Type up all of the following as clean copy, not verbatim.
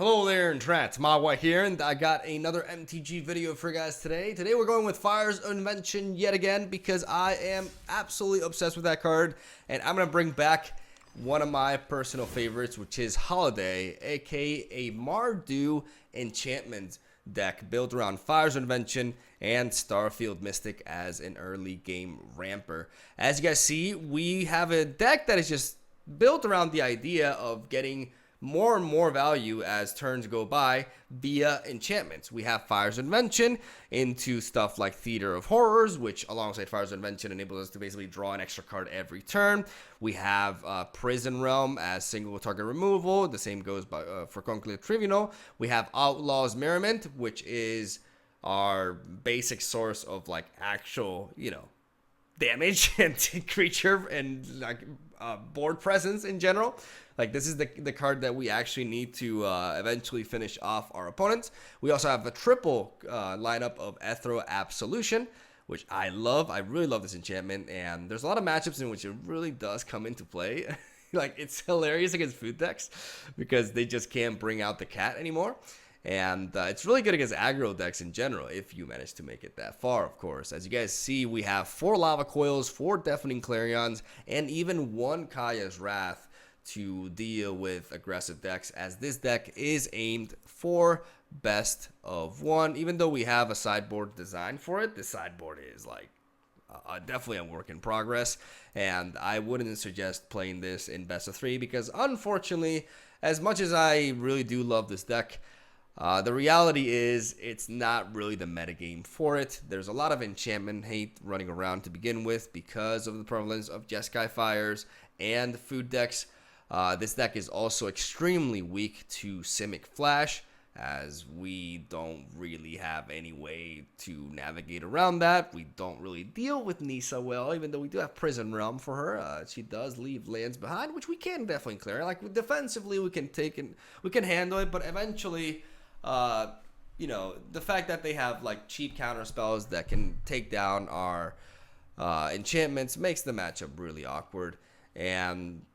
Hello there, Trats. MegaMogwai here, and I got another MTG video for you guys today. Today we're going with Fire's Invention yet again because I am absolutely obsessed with that card, and I'm going to bring back one of my personal favorites, which is Holiday, aka a Mardu enchantment deck built around Fire's Invention and Starfield Mystic as an early game ramper. As you guys see, we have a deck that is just built around the idea of getting more and more value as turns go by via enchantments. We have Fire's Invention into stuff like Theater of Horrors, which alongside Fire's Invention enables us to basically draw an extra card every turn. We have Prison Realm as single target removal. The same goes for Conclave Tribunal. We have Outlaw's Merriment, which is our basic source of like actual, damage and creature and like board presence in general. Like this is the card that we actually need to eventually finish off our opponents. We also have a triple lineup of Ethro Absolution, which I love. I really love this enchantment, and there's a lot of matchups in which it really does come into play. Like it's hilarious against food decks because they just can't bring out the cat anymore. And it's really good against aggro decks in general, if you manage to make it that far, of course. As you guys see, we have 4 Lava Coils, 4 Deafening Clarions, and even 1 Kaya's Wrath to deal with aggressive decks, as this deck is aimed for best of 1. Even though we have a sideboard designed for it, the sideboard is like definitely a work in progress, and I wouldn't suggest playing this in best of 3 because unfortunately, as much as I really do love this deck, the reality is it's not really the metagame for it. There's a lot of enchantment hate running around to begin with because of the prevalence of Jeskai Fires and food decks. This deck is also extremely weak to Simic Flash, as we don't really have any way to navigate around that. We don't really deal with Nisa well, even though we do have Prison Realm for her. She does leave lands behind, which we can definitely clear. Like defensively, we can handle it, but eventually, the fact that they have like cheap counter spells that can take down our enchantments makes the matchup really awkward. And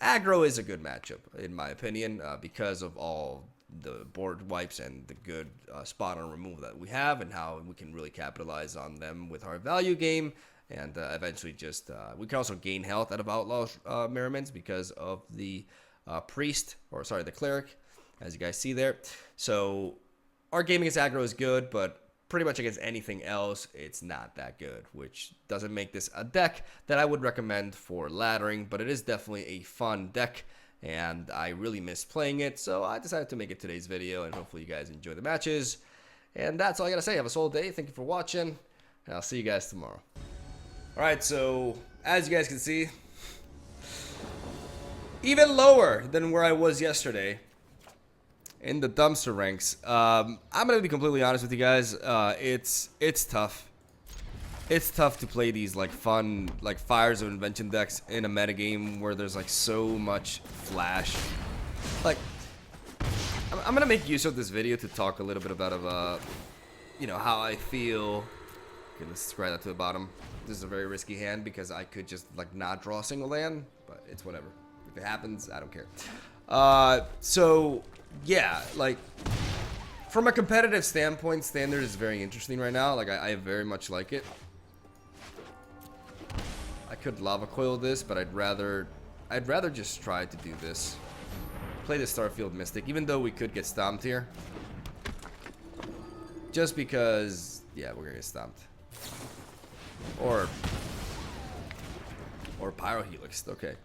aggro is a good matchup in my opinion because of all the board wipes and the good spot on removal that we have, and how we can really capitalize on them with our value game, and eventually just we can also gain health out of Outlaw's Merriments because of the the cleric, as you guys see there. So our game against aggro is good, but pretty much against anything else, it's not that good, which doesn't make this a deck that I would recommend for laddering, but it is definitely a fun deck, and I really miss playing it, so I decided to make it today's video, and hopefully you guys enjoy the matches. And that's all I gotta say. Have a solid day. Thank you for watching, and I'll see you guys tomorrow. Alright, so as you guys can see, even lower than where I was yesterday in the dumpster ranks. I'm gonna be completely honest with you guys. It's tough. It's tough to play these like fun like Fires of Invention decks in a metagame where there's like so much flash. Like I'm gonna make use of this video to talk a little bit about how I feel. Okay, let's scratch that to the bottom. This is a very risky hand because I could just like not draw a single land, but it's whatever. If it happens, I don't care. So yeah, like from a competitive standpoint, Standard is very interesting right now. Like I very much like it. I could Lava Coil this, but I'd rather just try to do this. Play the Starfield Mystic, even though we could get stomped here. Just because, yeah, we're gonna get stomped. Or Pyro Helix, okay.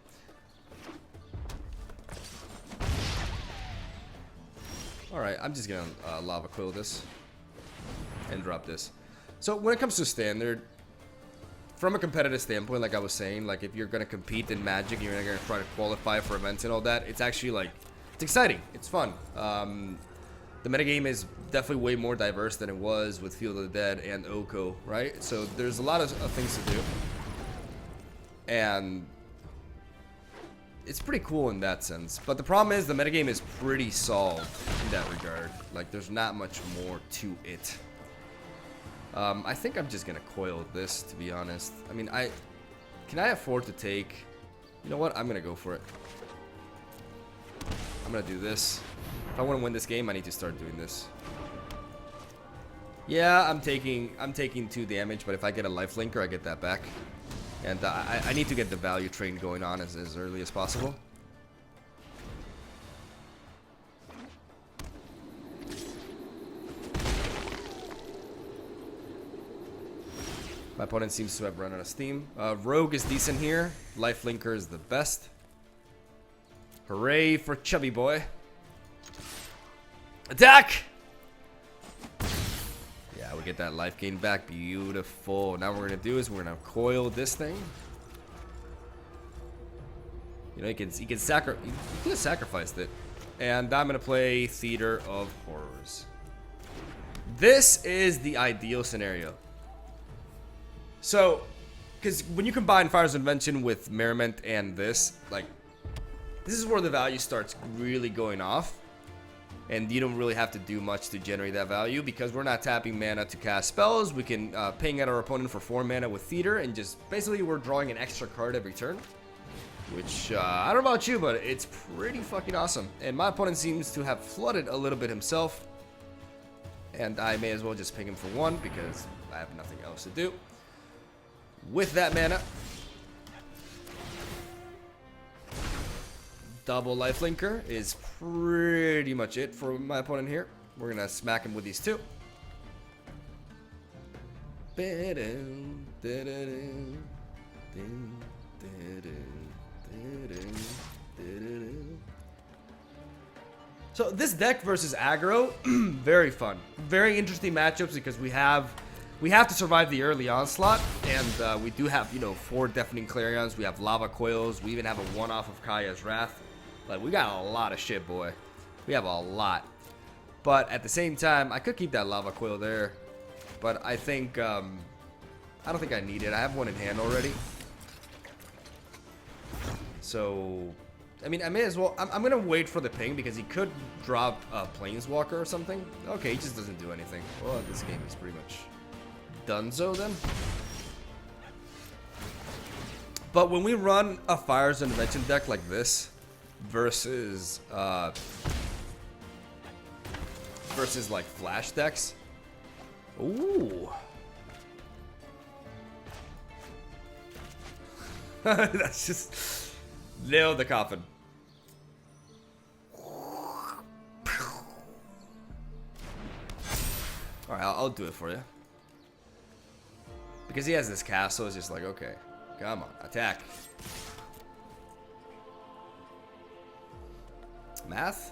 Alright, I'm just gonna Lava Coil this and drop this. So when it comes to Standard, from a competitive standpoint, like I was saying, like if you're gonna compete in Magic, you're gonna try to qualify for events and all that, it's actually like, it's exciting, it's fun. The metagame is definitely way more diverse than it was with Field of the Dead and Oko, right? So there's a lot of things to do, and it's pretty cool in that sense. But the problem is the metagame is pretty solved in that regard. Like there's not much more to it. I think I'm just gonna coil this, to be honest. I mean, can I afford to take? You know what? I'm gonna go for it. I'm gonna do this. If I want to win this game, I need to start doing this. Yeah, I'm taking 2 damage, but if I get a lifelinker, I get that back. And I need to get the value train going on as early as possible. My opponent seems to have run out of steam. Rogue is decent here. Lifelinker is the best. Hooray for Chubby Boy. Attack! Yeah, we get that life gain back. Beautiful. Now what we're going to do is we're going to coil this thing. You know, he could have sacrificed it. And I'm going to play Theater of Horrors. This is the ideal scenario. So, because when you combine Fire's Invention with Merriment and this, like, this is where the value starts really going off. And you don't really have to do much to generate that value because we're not tapping mana to cast spells. We can ping at our opponent for 4 mana with Theater and just basically we're drawing an extra card every turn. Which, I don't know about you, but it's pretty fucking awesome. And my opponent seems to have flooded a little bit himself. And I may as well just ping him for 1 because I have nothing else to do. With that mana, double lifelinker is pretty much it for my opponent here. We're gonna smack him with these 2. So this deck versus aggro, very fun, very interesting matchups because we have to survive the early onslaught, and we do have, you know, 4 Deafening Clarions. We have Lava Coils. We even have a 1-off of Kaya's Wrath. Like, we got a lot of shit, boy. We have a lot. But at the same time, I could keep that Lava Coil there. But I think, I don't think I need it. I have 1 in hand already. So, I mean, I may as well. I'm going to wait for the ping because he could drop a Planeswalker or something. Okay, he just doesn't do anything. Well, this game is pretty much donezo then. But when we run a Fire's Invention deck like this versus like flash decks, ooh, that's just nailed the coffin. All right, I'll do it for you. Because he has this castle, it's just like, okay, come on, attack. Math?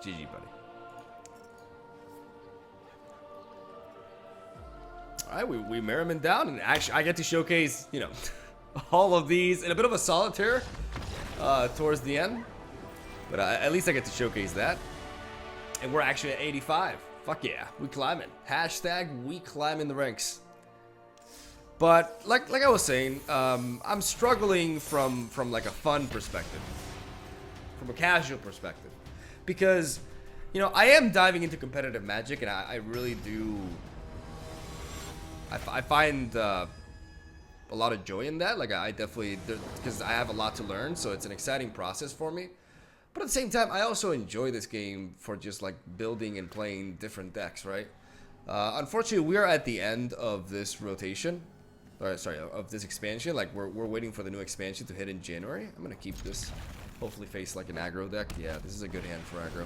GG, buddy. Alright, we Merriment down, and actually I get to showcase, you know, all of these in a bit of a solitaire towards the end. But at least I get to showcase that. And we're actually at 85. Fuck yeah, we climbing. Hashtag we climbing the ranks. But like I was saying, I'm struggling from like a fun perspective, from a casual perspective, because, you know, I am diving into competitive Magic, and I really do. I find a lot of joy in that. Like I definitely, because I have a lot to learn, so it's an exciting process for me. But at the same time, I also enjoy this game for just like building and playing different decks, right? Unfortunately, we are at the end of this rotation. Sorry, of this expansion. Like we're waiting for the new expansion to hit in January. I'm gonna keep this. Hopefully face like an aggro deck. Yeah, this is a good hand for aggro.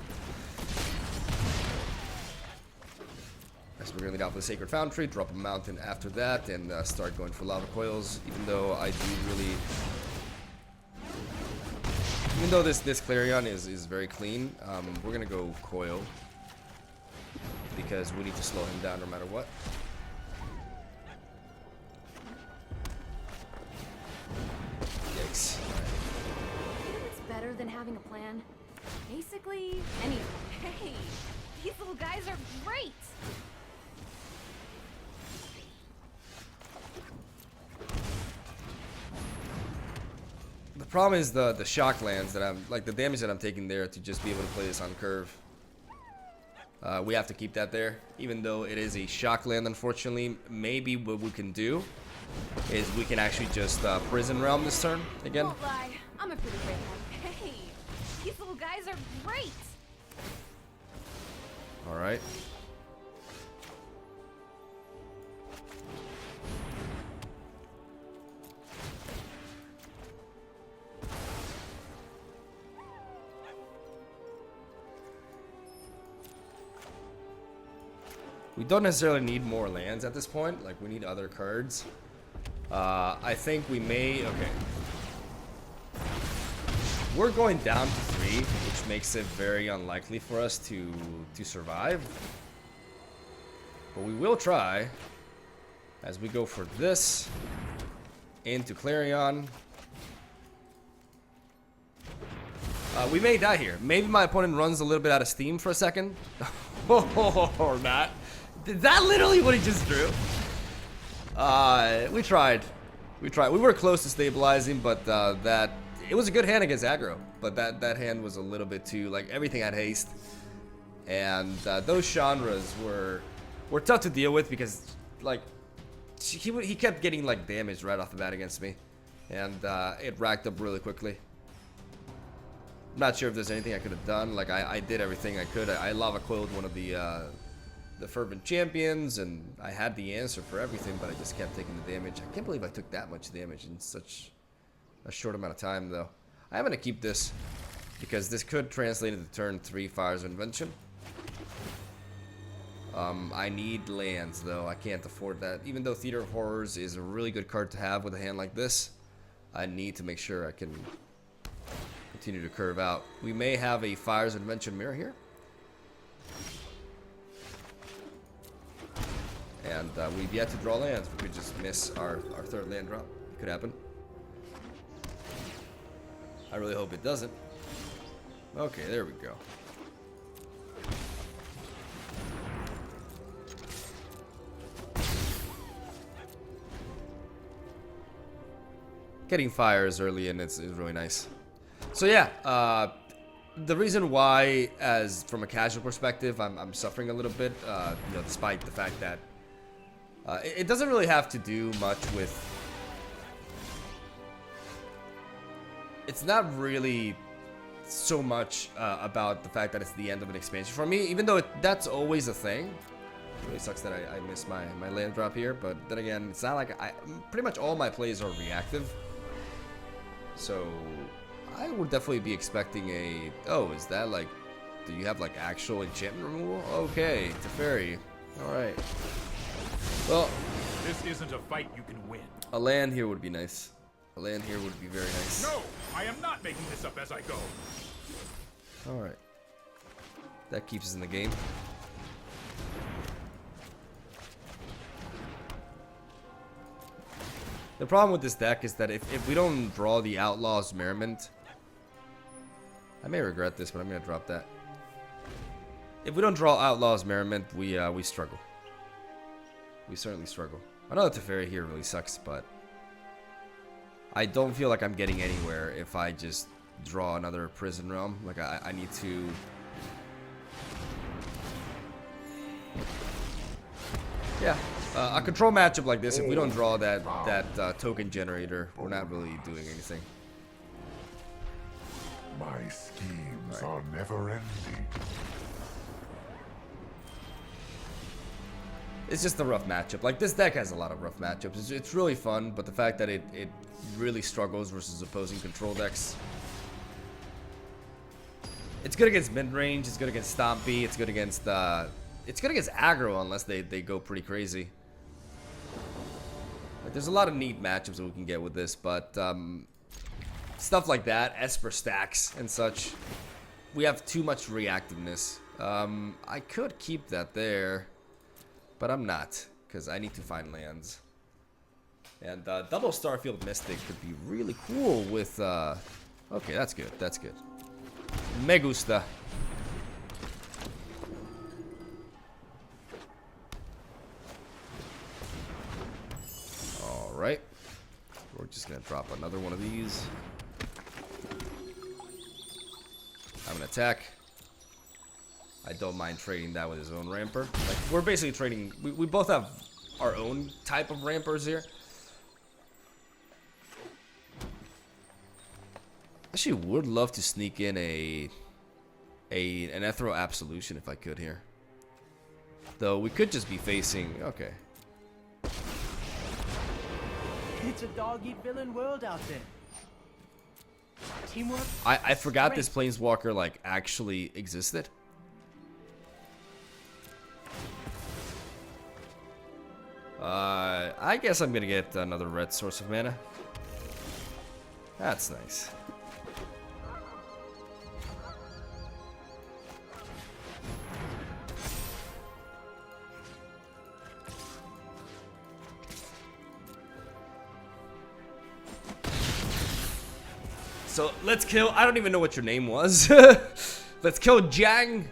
So we're gonna lead out with the Sacred Foundry, drop a mountain after that, and start going for Lava Coils. Even though I do really, even though this Clarion is very clean, we're gonna go Coil because we need to slow him down no matter what. Yikes. It's better than having a plan. Basically, anything. Hey, these little guys are great. The problem is the shock lands that I'm, like the damage that I'm taking there to just be able to play this on curve. We have to keep that there, even though it is a shock land, unfortunately. Maybe what we can do is we can actually just Prison Realm this turn again. Won't lie, I'm a pretty great one. Hey, these little guys are great. Alright. We don't necessarily need more lands at this point. Like, we need other cards. I think we may... Okay. We're going down to 3, which makes it very unlikely for us to survive. But we will try. As we go for this. Into Clarion. We may die here. Maybe my opponent runs a little bit out of steam for a second. Or not. Is that literally what he just drew? We tried. We were close to stabilizing, but it was a good hand against aggro. But that hand was a little bit too, like, everything had haste. And those Chandras were tough to deal with because, like, he kept getting, like, damaged right off the bat against me. And it racked up really quickly. I'm not sure if there's anything I could have done. Like, I did everything I could. I lava coiled one of the fervent champions, and I had the answer for everything, but I just kept taking the damage. I can't believe I took that much damage in such a short amount of time, though. I'm gonna keep this because this could translate into turn 3 Fires of Invention. I need lands, though. I can't afford that. Even though Theater of Horrors is a really good card to have with a hand like this, I need to make sure I can continue to curve out. We may have a Fires of Invention mirror here. And we've yet to draw lands. We could just miss our third land drop. It could happen. I really hope it doesn't. Okay, there we go. Getting fires early in is really nice. So yeah, the reason why, as from a casual perspective, I'm suffering a little bit, you know, despite the fact that it doesn't really have to do much with... It's not really so much about the fact that it's the end of an expansion for me, even though that's always a thing. It really sucks that I missed my land drop here, but then again, it's not like pretty much all my plays are reactive. So I would definitely be expecting a... Oh, is that like... Do you have like actual enchantment removal? Okay, Teferi. Alright. Well, this isn't a fight you can win. A land here would be nice. A land here would be very nice. No, I am not making this up as I go. Alright. That keeps us in the game. The problem with this deck is that if we don't draw the Outlaw's Merriment... I may regret this, but I'm going to drop that. If we don't draw Outlaw's Merriment, we struggle. We certainly struggle. I know that Teferi here really sucks, but I don't feel like I'm getting anywhere if I just draw another Prison Realm. Like, I need to... Yeah, a control matchup like this, if we don't draw that token generator, we're not really doing anything. My schemes are never ending. It's just a rough matchup. Like, this deck has a lot of rough matchups. It's really fun, but the fact that it really struggles versus opposing control decks. It's good against mid-range, it's good against Stompy, it's good against aggro unless they go pretty crazy. Like, there's a lot of neat matchups that we can get with this, but stuff like that, Esper stacks and such, we have too much reactiveness. I could keep that there, but I'm not, because I need to find lands. And double Starfield Mystic could be really cool with... Okay, that's good, that's good. Me gusta. Alright. We're just going to drop another one of these. I'm going to attack. I don't mind trading that with his own ramper. Like, we're basically trading... We both have our own type of rampers here. Actually, would love to sneak in a an Ethereal Absolution if I could here. Though we could just be facing... Okay. It's a dog-eat-villain world out there. Teamwork. I forgot this Planeswalker, like, actually existed. I guess I'm gonna get another red source of mana. That's nice. So let's kill. I don't even know what your name was. Let's kill Jango.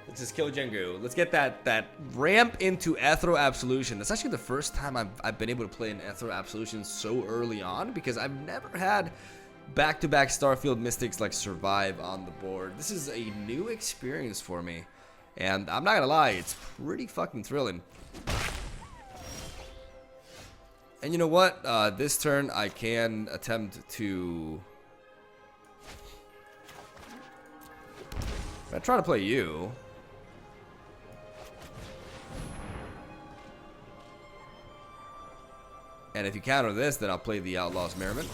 Let's just kill Jango. Let's get that ramp into Ethereal Absolution. That's actually the first time I've been able to play an Ethereal Absolution so early on, because I've never had back-to-back Starfield Mystics like survive on the board. This is a new experience for me, and I'm not gonna lie, it's pretty fucking thrilling. And you know what? This turn I can attempt to... I try to play you. And if you counter this, then I'll play the Outlaw's Merriment.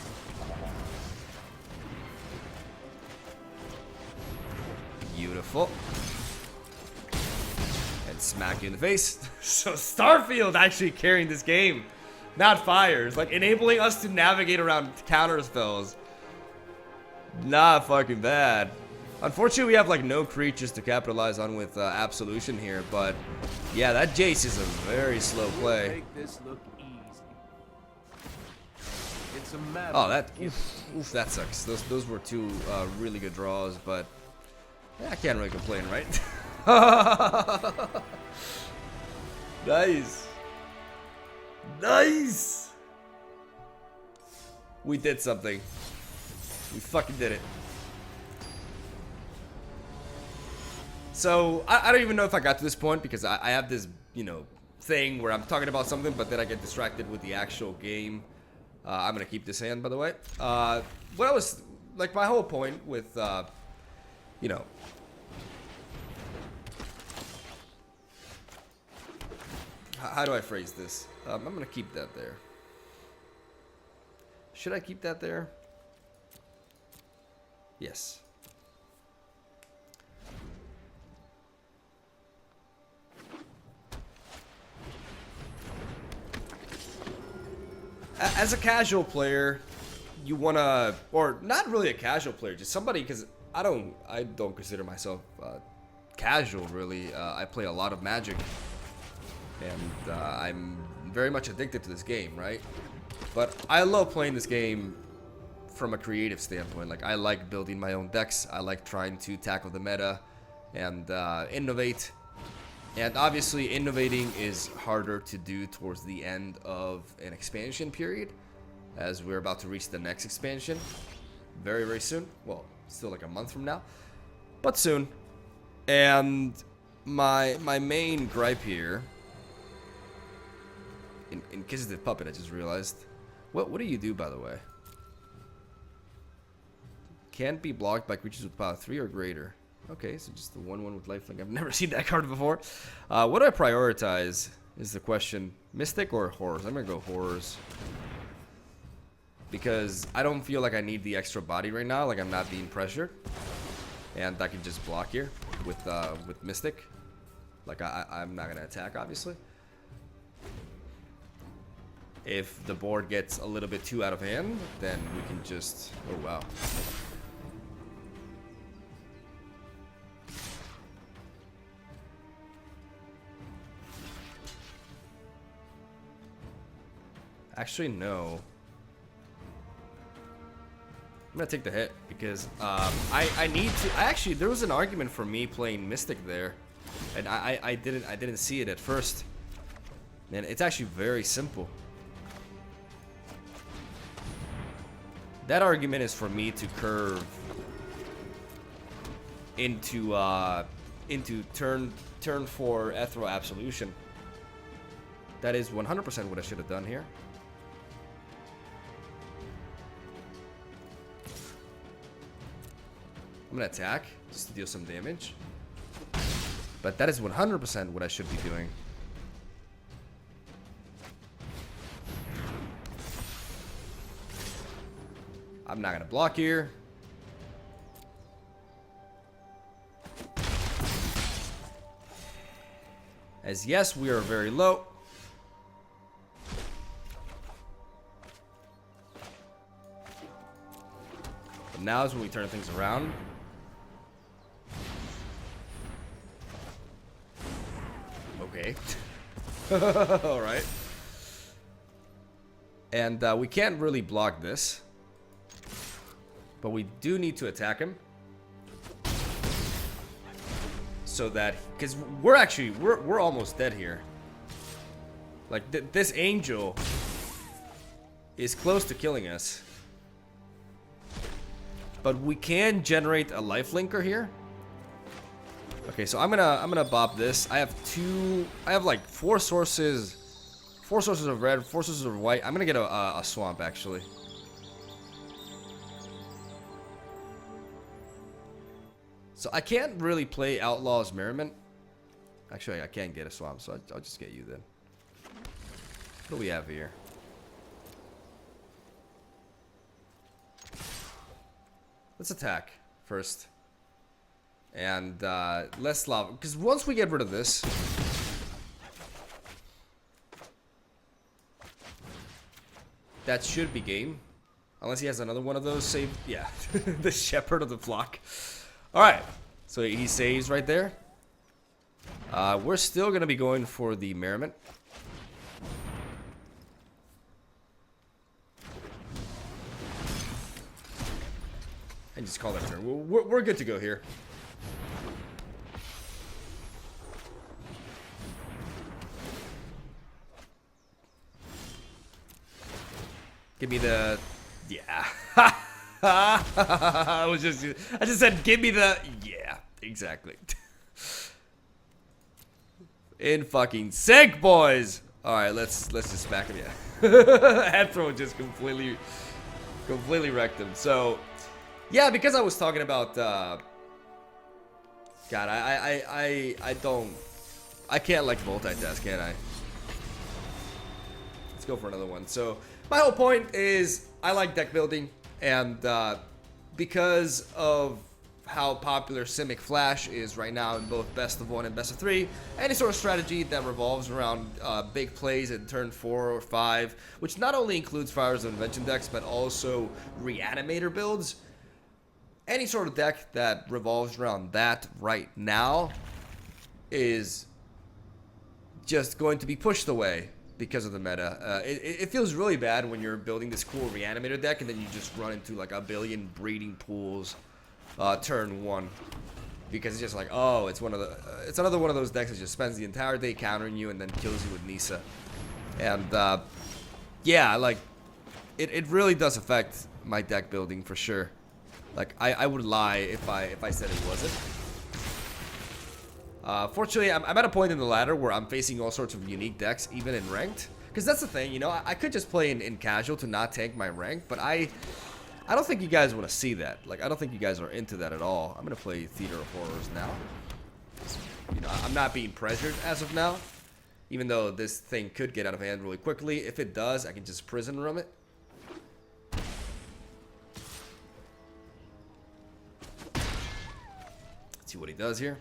Beautiful. And smack you in the face. So Starfield actually carrying this game. Not Fires. Like, enabling us to navigate around counter spells. Not fucking bad. Unfortunately, we have, like, no creatures to capitalize on with Absolution here. But, yeah, that Jace is a very slow play. Make this look easy. It's a matter. Oh, that... Oof, that sucks. Those were two really good draws, but... Yeah, I can't really complain, right? Nice. Nice! We did something. We fucking did it. So, I don't even know if I got to this point, because I have this, you know, thing where I'm talking about something, but then I get distracted with the actual game. I'm gonna keep this hand, by the way. What I was, like, my whole point with, you know... How do I phrase this? I'm gonna keep that there. Should I keep that there? Yes. As a casual player, you wanna, or not really a casual player, just somebody, because I don't consider myself casual really. I play a lot of Magic. And I'm very much addicted to this game, right? But I love playing this game from a creative standpoint. Like, I like building my own decks. I like trying to tackle the meta and innovate. And obviously, innovating is harder to do towards the end of an expansion period, as we're about to reach the next expansion very, very soon. Well, still like a month from now, but soon. And my main gripe here... Inquisitive Puppet, I just realized. What do you do, by the way? Can't be blocked by creatures with power 3 or greater. Okay, so just the 1/1 with lifelink. I've never seen that card before. What do I prioritize is the question. Mystic or Horrors? I'm gonna go Horrors. Because I don't feel like I need the extra body right now. Like, I'm not being pressured. And I can just block here with Mystic. Like, I'm not gonna attack, obviously. If the board gets a little bit too out of hand, then we can just... Oh, wow. Actually, no. I'm gonna take the hit because I need to... Actually, there was an argument for me playing Mystic there, and I didn't see it at first. And it's actually very simple. That argument is for me to curve into turn 4 Ethereal Absolution. That is 100% what I should have done here. gonna attack just to deal some damage. But that is 100% what I should be doing. I'm not gonna block here. As yes, we are very low. But now is when we turn things around. Okay. Alright. And we can't really block this. But we do need to attack him. So that, because we're almost dead here. Like this angel is close to killing us. But we can generate a life linker here. Okay, so I'm gonna bop this. I have like four sources of red, 4 sources of white. I'm gonna get a swamp actually. So I can't really play Outlaw's Merriment. Actually, I can't get a swamp, so I'll just get you then. What do we have here? Let's attack first. And less lava. Because once we get rid of this, that should be game. Unless he has another one of those saved. Yeah, the shepherd of the flock. Alright, so he saves right there. We're still going to be going for the Merriment. And just call that a turn. We're good to go here. Give me the... Yeah. I just said, give me the... Yeah, exactly. In fucking sync, boys. All right, let's just smack him. Yeah, head throw just completely wrecked him. So, yeah, because I was talking about. God, I can't like multitask, can I? Let's go for another one. So, my whole point is I like deck building. And because of how popular Simic Flash is right now in both Best of 1 and Best of 3, any sort of strategy that revolves around big plays in turn 4 or 5, which not only includes Fires of Invention decks, but also Reanimator builds, any sort of deck that revolves around that right now is just going to be pushed away. Because of the meta. It feels really bad when you're building this cool Reanimator deck and then you just run into like a billion breeding pools turn 1. Because it's just like, oh, it's another one of those decks that just spends the entire day countering you and then kills you with Nisa. And yeah, like it really does affect my deck building for sure. Like I would lie if I said it wasn't. Fortunately, I'm at a point in the ladder where I'm facing all sorts of unique decks, even in ranked. Because that's the thing, you know, I could just play in casual to not tank my rank, but I don't think you guys want to see that. Like, I don't think you guys are into that at all. I'm going to play Theater of Horrors now. You know, I'm not being pressured as of now, even though this thing could get out of hand really quickly. If it does, I can just prison room it. Let's see what he does here.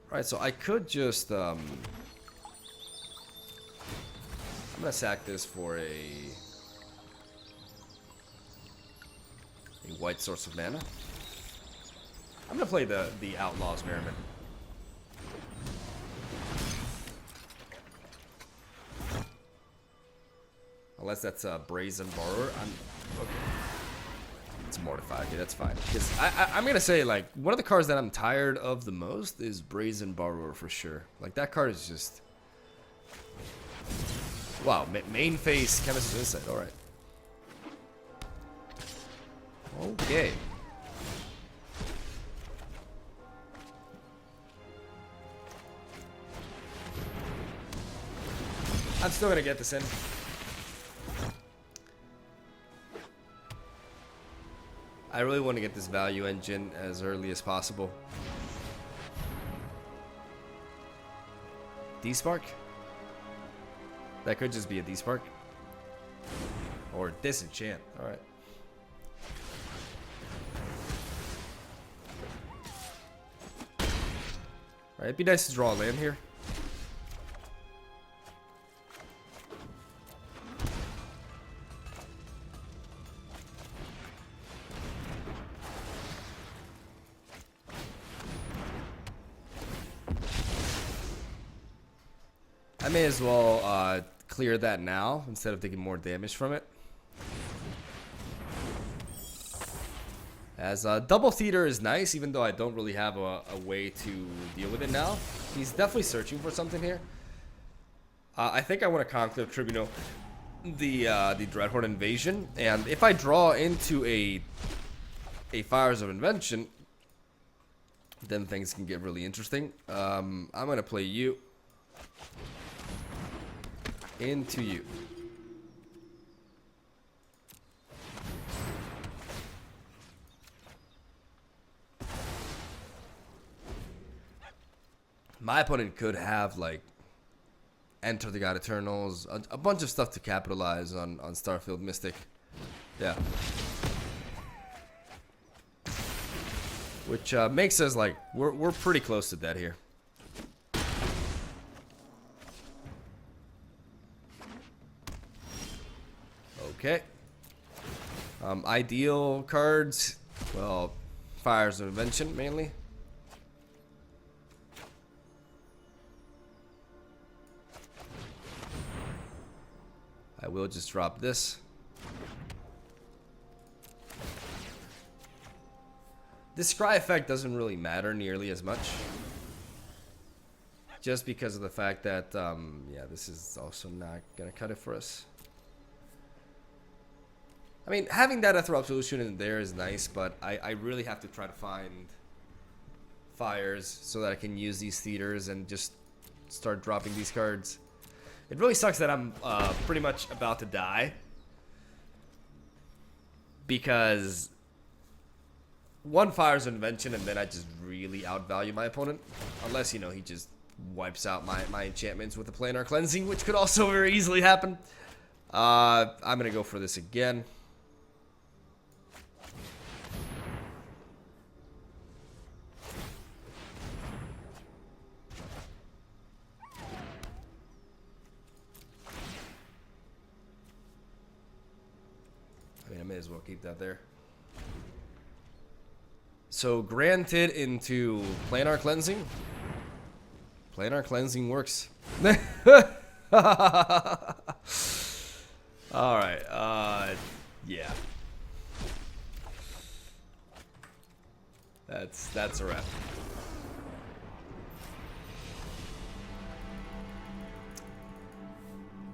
Alright, so I could just, I'm gonna sack this for a white source of mana. I'm gonna play the Outlaw's Merriment. Unless that's a Brazen Borrower. Okay. It's Mortified. Okay, that's fine. Because I'm going to say, like, one of the cards that I'm tired of the most is Brazen Borrower for sure. Like, that card is just... Wow, main phase Chemist's Insight. Alright. Okay. I'm still going to get this in. I really want to get this value engine as early as possible. D-Spark? That could just be a D-Spark. Or Disenchant. Alright. Alright, it'd be nice to draw a land here. I may as well clear that now instead of taking more damage from it. As Double Theater is nice, even though I don't really have a way to deal with it now. He's definitely searching for something here. I think I want to Conclave Tribunal the Dreadhorde Invasion, and if I draw into a Fires of Invention, then things can get really interesting. I'm gonna play you into you. My opponent could have like Enter the God Eternals, a bunch of stuff to capitalize on Starfield Mystic. Yeah. Which makes us like we're pretty close to dead here. Okay. Ideal cards. Well, Fires of Invention mainly. I will just drop this. This scry effect doesn't really matter nearly as much. Just because of the fact that, yeah, this is also not gonna cut it for us. I mean, having that Ethereal Absolution in there is nice, but I really have to try to find fires so that I can use these theaters and just start dropping these cards. It really sucks that I'm pretty much about to die, because one Fires of Invention and then I just really outvalue my opponent, unless, you know, he just wipes out my enchantments with the Planar Cleansing, which could also very easily happen. I'm gonna go for this again. I may as well keep that there. So granted into Planar Cleansing. Planar Cleansing works. Alright, yeah. That's a wrap.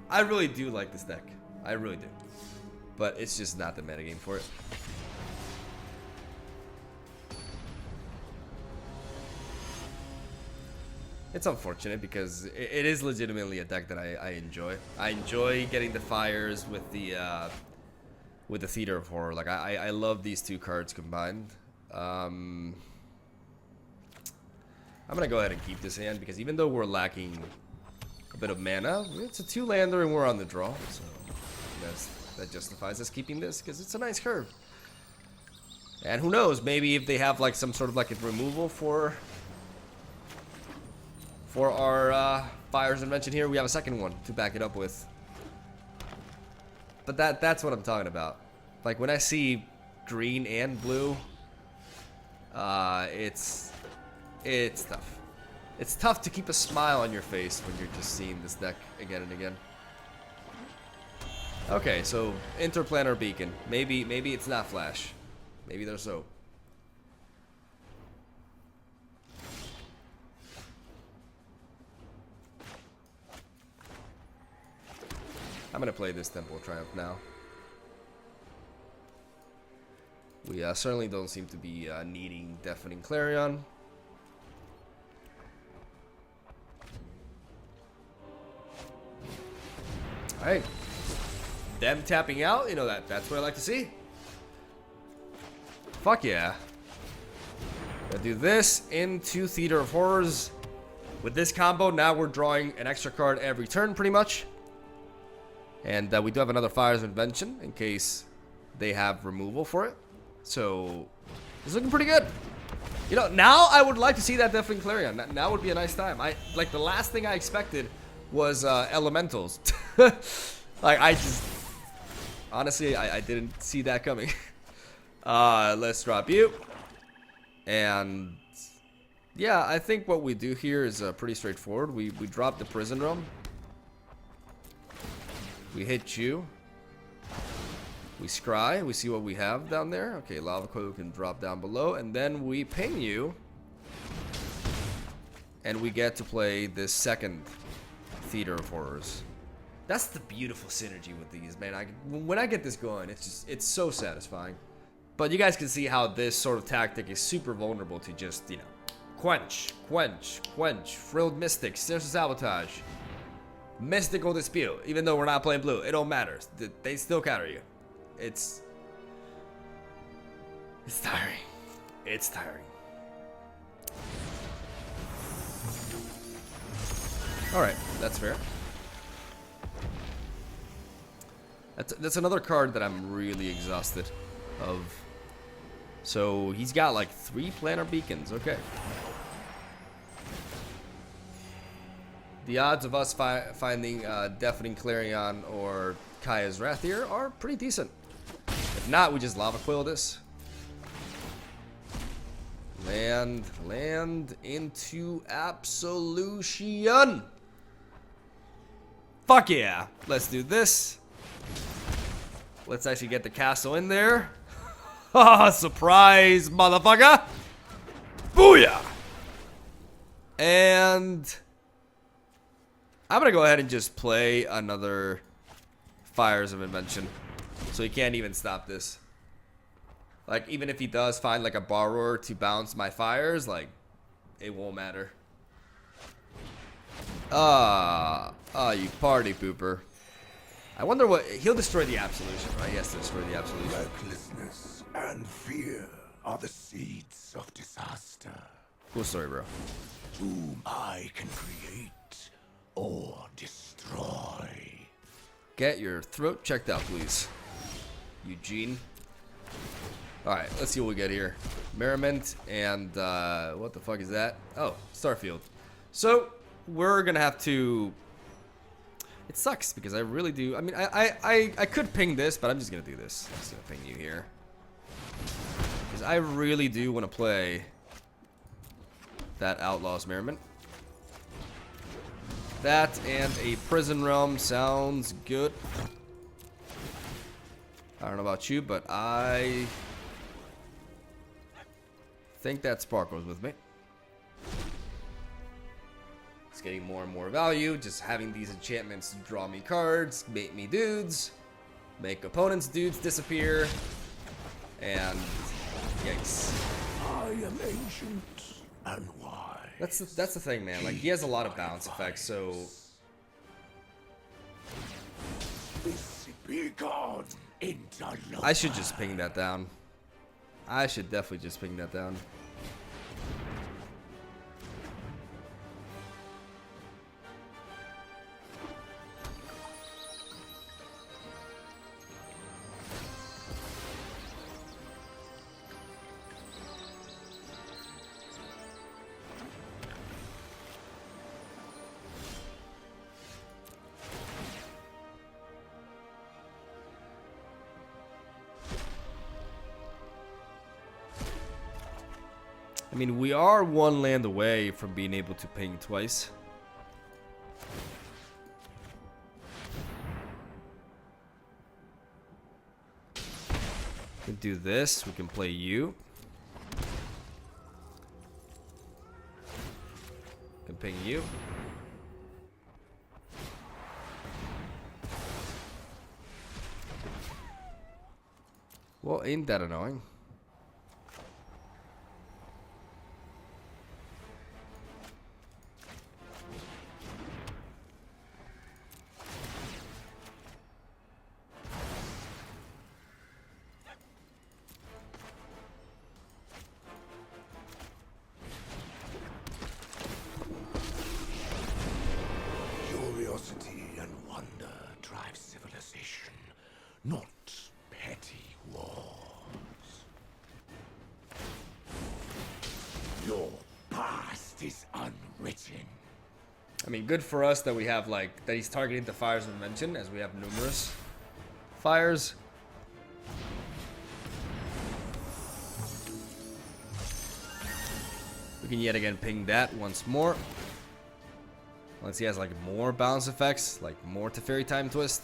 I really do like this deck. I really do. But it's just not the metagame for it. It's unfortunate because it is legitimately a deck that I enjoy. I enjoy getting the fires with the Theater of Horror. Like I love these two cards combined. I'm gonna go ahead and keep this hand because even though we're lacking a bit of mana, it's a 2-lander and we're on the draw. So that justifies us keeping this because it's a nice curve. And who knows, maybe if they have like some sort of like a removal for our Fires Invention here, we have a second one to back it up with. But that's what I'm talking about. Like when I see green and blue, it's tough. It's tough to keep a smile on your face when you're just seeing this deck again and again. Okay, so Interplanar Beacon. Maybe it's not Flash. Maybe there's hope. I'm gonna play this Temple of Triumph now. We certainly don't seem to be needing Deafening Clarion. Alright. Them tapping out, you know, that's what I like to see. Fuck yeah. Gonna do this into Theater of Horrors. With this combo, now we're drawing an extra card every turn, pretty much. And we do have another Fires of Invention in case they have removal for it. So, it's looking pretty good. You know, now I would like to see that Deafening Clarion. Now would be a nice time. Like, the last thing I expected was Elementals. Like, I just... Honestly, I didn't see that coming. Let's drop you. And... yeah, I think what we do here is pretty straightforward. We drop the Prison Realm. We hit you. We scry. We see what we have down there. Okay, Lava Coil can drop down below. And then we ping you. And we get to play this second Theater of Horrors. That's the beautiful synergy with these, man. When I get this going, it's so satisfying. But you guys can see how this sort of tactic is super vulnerable to just, you know, quench, quench, quench, Frilled Mystic, Sinister Sabotage, Mystical Dispute. Even though we're not playing blue, it don't matter. They still counter you. It's tiring. It's tiring. Alright, that's fair. That's another card that I'm really exhausted of. So he's got like 3 planar beacons. Okay. The odds of us finding Deafening Clarion or Kaya's Wrath here are pretty decent. If not, we just Lava Coil this. Land into Absolution. Fuck yeah. Let's do this. Let's actually get the castle in there. Haha, surprise, motherfucker. Booyah. And I'm gonna go ahead and just play another Fires of Invention. So he can't even stop this. Like, even if he does find like a borrower to bounce my fires, like, it won't matter. You party pooper. I wonder what... he'll destroy the Absolution, right? He has to destroy the Absolution. Recklessness and fear are the seeds of disaster. Cool story, bro. Whom I can create or destroy. Get your throat checked out, please, Eugene. Alright, let's see what we get here. Merriment and, what the fuck is that? Oh, Starfield. So, we're gonna have to... it sucks, because I really do... I mean, I could ping this, but I'm just gonna do this. I'm just gonna ping you here. Because I really do want to play that Outlaw's Merriment. That and a Prison Realm sounds good. I don't know about you, but I think that Sparkles with me. It's getting more and more value. Just having these enchantments draw me cards, make me dudes, make opponents' dudes disappear, and yikes. I am ancient and wise. That's the thing, man. Like, he has a lot of bounce effects, so Be gone into I should just ping that down. I should definitely just ping that down. I mean, we are 1 land away from being able to ping twice. We can do this. We can play you. We can ping you. Well, ain't that annoying? Curiosity and wonder drive civilization, not petty wars. Your past is unwritten. I mean, good for us that we have, like, that he's targeting the Fires of Invention, as we have numerous fires. We can yet again ping that once more. Unless he has, like, more balance effects, like more Teferi Time Twist.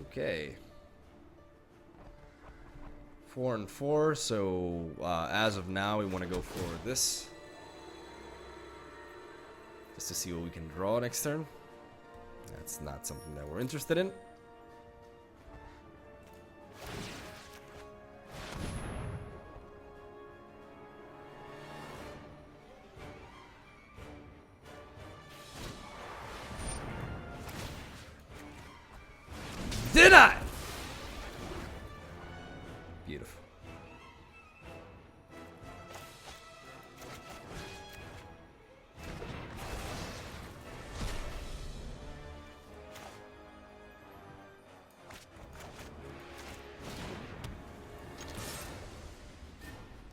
Okay. 4 and 4, so as of now we want to go for this. Just to see what we can draw next turn. That's not something that we're interested in. Did I? Beautiful.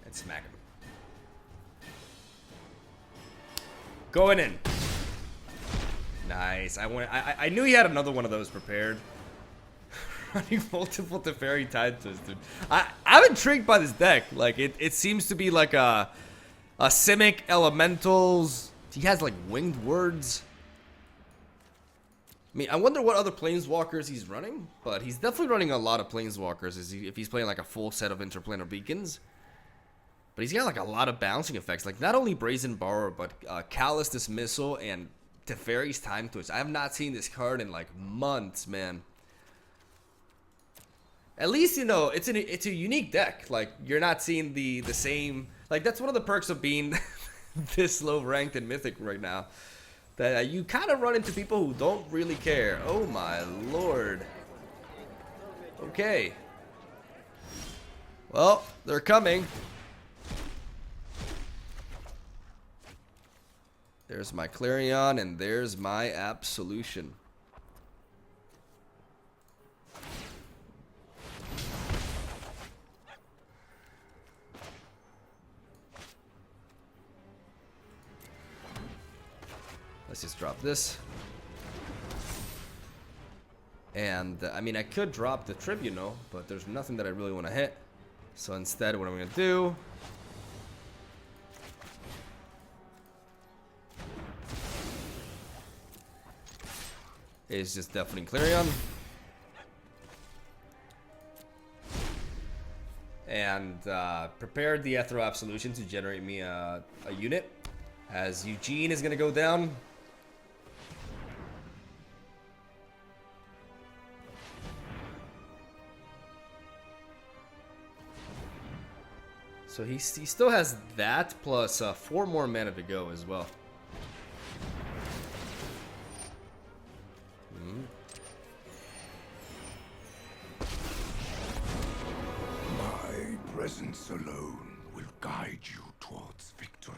And smack him. Going in. Nice. I knew he had another one of those prepared. Running multiple Teferi Time Twist, dude. I'm intrigued by this deck. Like, it seems to be like a Simic Elementals. He has like Winged Words. I mean, I wonder what other Planeswalkers he's running, but he's definitely running a lot of Planeswalkers if he's playing like a full set of Interplanar Beacons. But he's got like a lot of bouncing effects, like not only Brazen Borrower, but Callous Dismissal and Teferi's Time Twist. I have not seen this card in like months, man. At least, you know, it's a unique deck. Like, you're not seeing the same... Like, that's one of the perks of being this low ranked in Mythic right now. That you kind of run into people who don't really care. Oh my lord. Okay. Well, they're coming. There's my Clarion, and there's my Absolution. Let's just drop this. And, I mean, I could drop the Tribunal, but there's nothing that I really want to hit. So instead, what I'm going to do... is just Deafening Clarion. And prepare the Ethereal Absolution to generate me a unit. As Eugene is going to go down. So he still has that plus 4 more mana to go as well. My presence alone will guide you towards victory.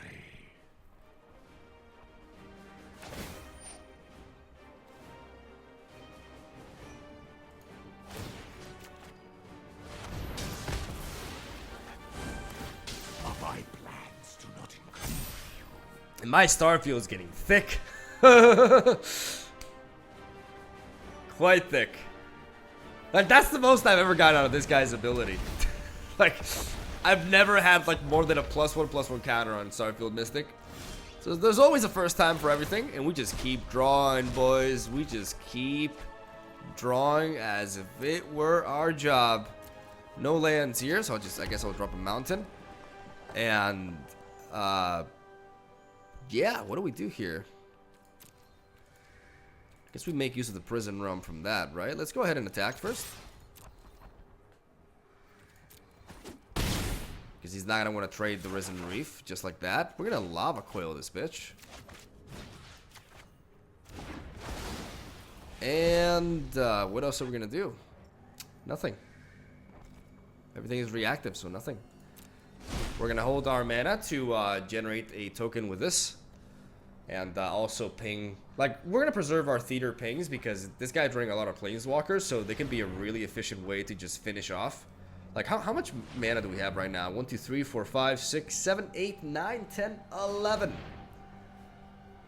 My plans do not include you. And my Starfield is getting thick. Quite thick. Like, that's the most I've ever gotten out of this guy's ability. Like, I've never had like more than a +1/+1 counter on Starfield Mystic. So there's always a first time for everything, and we just keep drawing, boys. We just keep drawing as if it were our job. No lands here, so I guess I'll drop a mountain. And yeah, what do we do here? Guess we make use of the Prison Realm from that, right? Let's go ahead and attack first. Because he's not going to want to trade the Risen Reef just like that. We're going to Lava Coil this bitch. And what else are we going to do? Nothing. Everything is reactive, so nothing. We're gonna hold our mana to generate a token with this, and also ping. Like, we're gonna preserve our theater pings because this guy's running a lot of planeswalkers, so they can be a really efficient way to just finish off. Like, how much mana do we have right now? 1, 2, 3, 4, 5, 6, 7, 8, 9, 10, 11.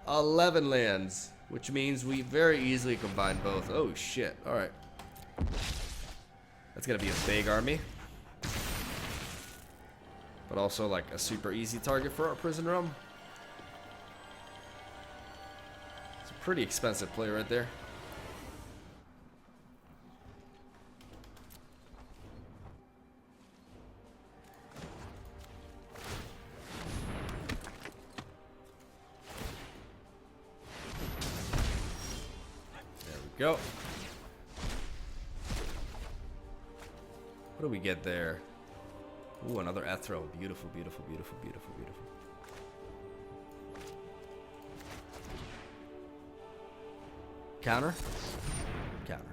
11 lands, which means we very easily combine both. Oh shit! All right, that's gonna be a big army, but also like a super easy target for our prison realm. It's a pretty expensive play right there. Go. What do we get there? Ooh, another Ethro. Beautiful, beautiful, beautiful, beautiful, beautiful. Counter? Counter.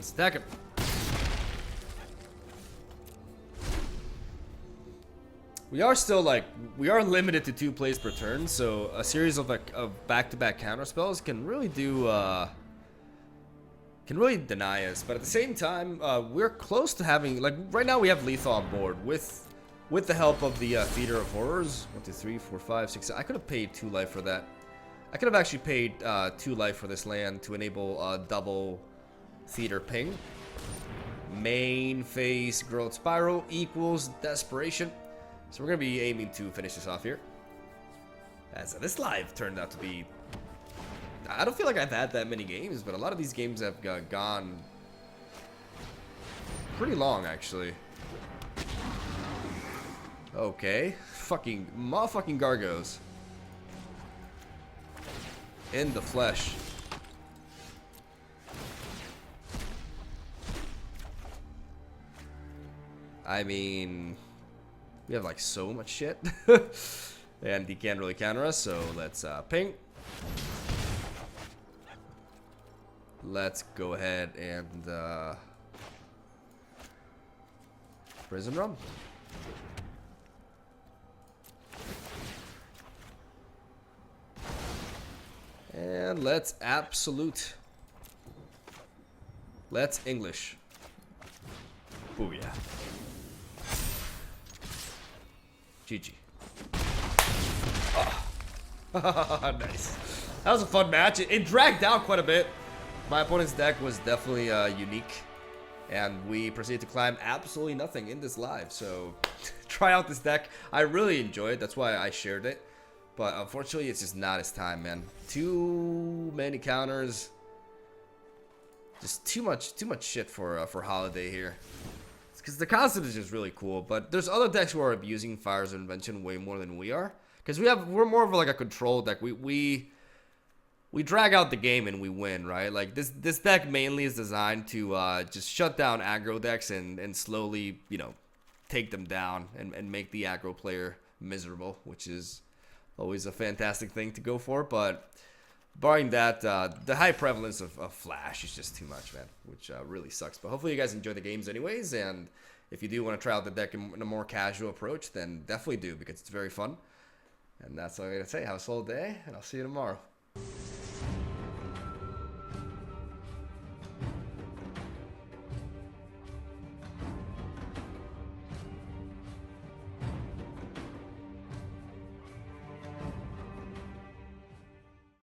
Stack him. We are still like, we are limited to 2 plays per turn, so a series of like back-to-back counter spells can really do can really deny us. But at the same time, we're close to having, like, right now we have lethal on board with the help of the Theater of Horrors. 1, 2, 3, 4, 5, 6. I could have paid 2 life for that. I could have actually paid 2 life for this land to enable double Theater ping. Main phase growth spiral equals desperation. So we're gonna be aiming to finish this off here. As this live turned out to be, I don't feel like I've had that many games, but a lot of these games have gone pretty long actually. Okay, fucking motherfucking Gargos in the flesh. I mean, we have like so much shit. And he can't really counter us, so let's ping. Let's go ahead and prison realm. And let's absolute. Let's English. Booyah. GG. Oh. Nice. That was a fun match. It dragged out quite a bit. My opponent's deck was definitely unique. And we proceeded to climb absolutely nothing in this live. So try out this deck. I really enjoyed it. That's why I shared it. But unfortunately, it's just not his time, man. Too many counters. Just too much shit for Holiday here. Because the concept is just really cool, but there's other decks who are abusing Fires of Invention way more than we are. Because we're more of like a control deck. We drag out the game and we win, right? Like this deck mainly is designed to just shut down aggro decks and slowly, you know, take them down and make the aggro player miserable, which is always a fantastic thing to go for. But barring that, the high prevalence of Flash is just too much, man, which really sucks. But hopefully you guys enjoy the games anyways, and if you do want to try out the deck in a more casual approach, then definitely do, because it's very fun. And that's all I gotta say. Have a solid day, and I'll see you tomorrow.